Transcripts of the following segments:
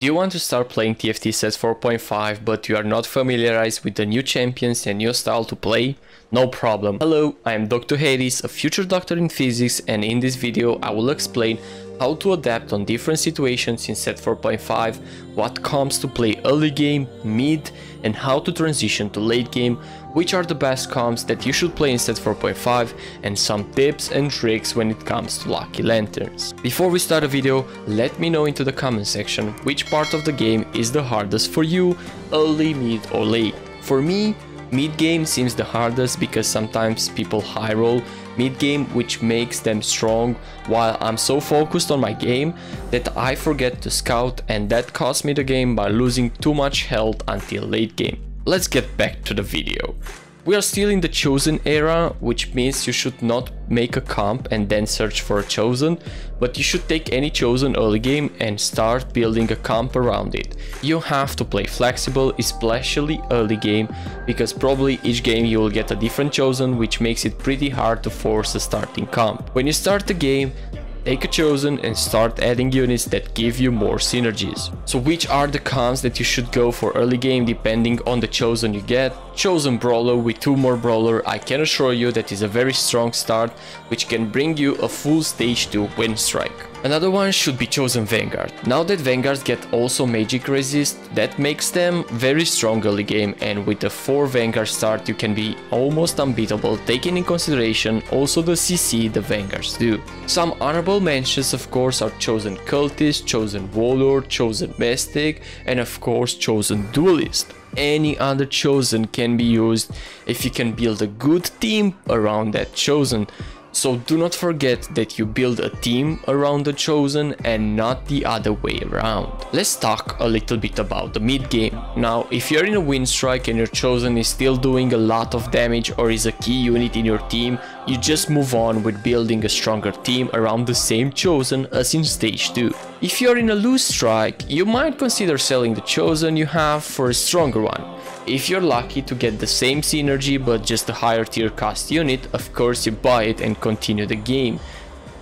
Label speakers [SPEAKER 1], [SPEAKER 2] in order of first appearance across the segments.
[SPEAKER 1] Do you want to start playing TFT set 4.5 but you are not familiarized with the new champions and new style to play? No problem. Hello, I am Dr. Hades, a future doctor in physics, and in this video I will explain how to adapt on different situations in set 4.5, what comps to play early game, mid, and how to transition to late game, which are the best comps that you should play in set 4.5, and some tips and tricks when it comes to lucky lanterns. Before we start the video, let me know into the comment section which part of the game is the hardest for you, early, mid or late. For me, mid game seems the hardest because sometimes people high roll mid game, which makes them strong, while I'm so focused on my game that I forget to scout, and that cost me the game by losing too much health until late game. Let's get back to the video. We are still in the chosen era, which means you should not make a comp and then search for a chosen, but you should take any chosen early game and start building a comp around it. You have to play flexible, especially early game, because probably each game you will get a different chosen, which makes it pretty hard to force a starting comp. When you start the game, take a chosen and start adding units that give you more synergies. So which are the comps that you should go for early game depending on the chosen you get? Chosen brawler with 2 more brawler, I can assure you that is a very strong start, which can bring you a full stage 2 win strike. Another one should be chosen Vanguard. Now that Vanguards get also magic resist, that makes them very strong early game, and with the 4 Vanguard start you can be almost unbeatable, taking in consideration also the CC the Vanguards do. Some honorable mentions of course are chosen Cultist, chosen Warlord, chosen Mystic, and of course chosen Duelist. Any other chosen can be used if you can build a good team around that chosen. So do not forget that you build a team around the chosen and not the other way around. Let's talk a little bit about the mid game. Now, if you're in a win strike and your chosen is still doing a lot of damage or is a key unit in your team, you just move on with building a stronger team around the same chosen as in stage 2. If you're in a lose strike, you might consider selling the chosen you have for a stronger one. If you're lucky to get the same synergy but just a higher tier cost unit, of course you buy it and continue the game.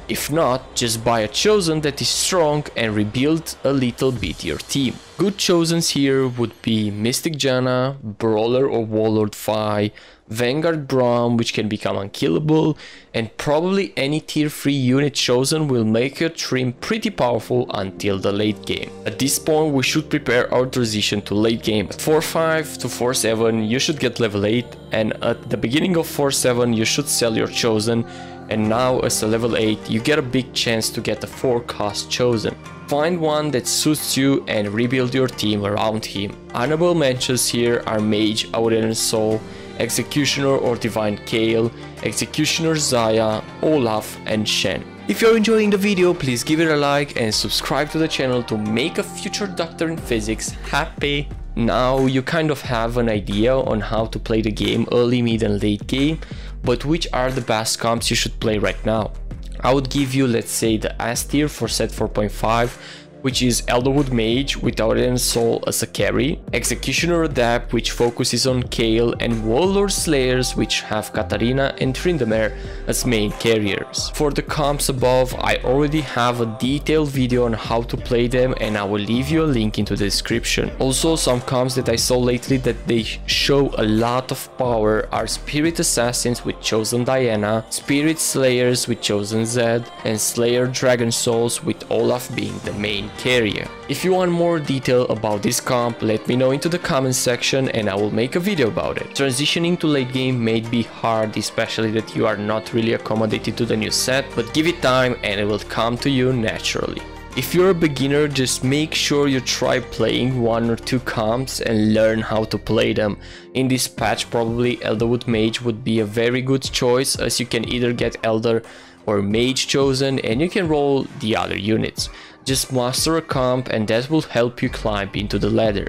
[SPEAKER 1] If not, just buy a chosen that is strong and rebuild a little bit your team. Good chosens here would be Mystic Janna, Brawler or Warlord Fi, Vanguard Braum, which can become unkillable, and probably any tier 3 unit chosen will make your team pretty powerful until the late game. At this point we should prepare our transition to late game. At 4.5 to 4.7 you should get level 8, and at the beginning of 4.7 you should sell your chosen, and now as a level 8 you get a big chance to get a 4 cost chosen. Find one that suits you and rebuild your team around him. Honorable mentions here are Mage, Aurelian Soul, Executioner or Divine Kale, Executioner Zaya, Olaf and Shen. If you're enjoying the video, please give it a like and subscribe to the channel to make a future doctor in physics happy. Now you kind of have an idea on how to play the game early, mid and late game, but which are the best comps you should play right now? I would give you, let's say, the S tier for set 4.5, which is Elderwood Mage with Aurelian Soul as a carry, Executioner Adept which focuses on Kale, and Warlord Slayers which have Katarina and Tryndamere as main carriers. For the comps above, I already have a detailed video on how to play them and I will leave you a link into the description. Also, some comps that I saw lately that they show a lot of power are Spirit Assassins with chosen Diana, Spirit Slayers with chosen Zed, and Slayer Dragon Souls with Olaf being the main carrier. If you want more detail about this comp, let me know into the comment section and I will make a video about it. Transitioning to late game may be hard, especially that you are not really accommodated to the new set, but give it time and it will come to you naturally. If you're a beginner, just make sure you try playing 1 or 2 comps and learn how to play them. In this patch probably Elderwood Mage would be a very good choice, as you can either get Elder or Mage chosen and you can roll the other units. Just master a comp and that will help you climb into the ladder.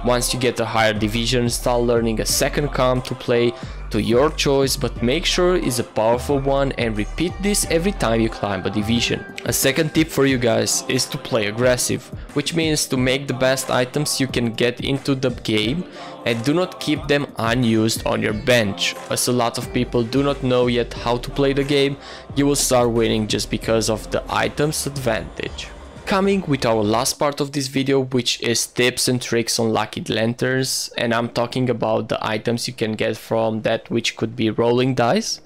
[SPEAKER 1] Once you get a higher division, start learning a second comp to play to your choice, but make sure it's a powerful one and repeat this every time you climb a division. A second tip for you guys is to play aggressive, which means to make the best items you can get into the game and do not keep them unused on your bench. As a lot of people do not know yet how to play the game, you will start winning just because of the items advantage. Coming with our last part of this video, which is tips and tricks on lucky lanterns, and I'm talking about the items you can get from that, which could be rolling dice.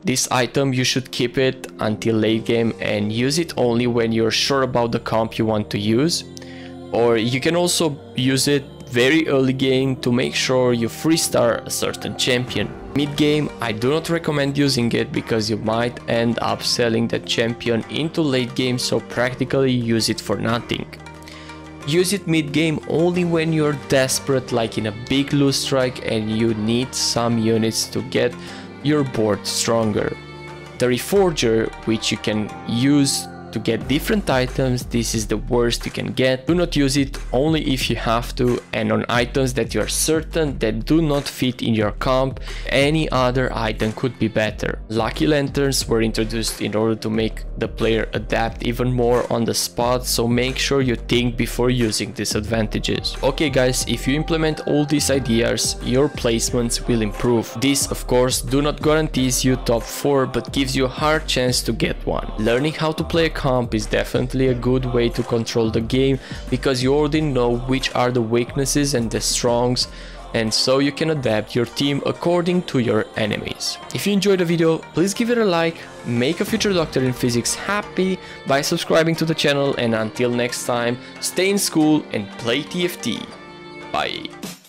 [SPEAKER 1] This item you should keep it until late game and use it only when you're sure about the comp you want to use, or you can also use it very early game to make sure you freestar a certain champion. Mid game I do not recommend using it because you might end up selling that champion into late game, so practically use it for nothing. Use it mid game only when you're desperate, like in a big lose strike and you need some units to get your board stronger. The Reforger, which you can use to get different items, this is the worst you can get. Do not use it only if you have to, and on items that you are certain that do not fit in your comp. Any other item could be better. Lucky lanterns were introduced in order to make the player adapt even more on the spot, so make sure you think before using these advantages. Okay guys, if you implement all these ideas, your placements will improve. This of course do not guarantees you top 4, but gives you a hard chance to get one. Learning how to play a comp is definitely a good way to control the game, because you already know which are the weaknesses and the strongs, and so you can adapt your team according to your enemies. If you enjoyed the video, please give it a like, make a future doctor in physics happy by subscribing to the channel, and until next time, stay in school and play TFT. Bye.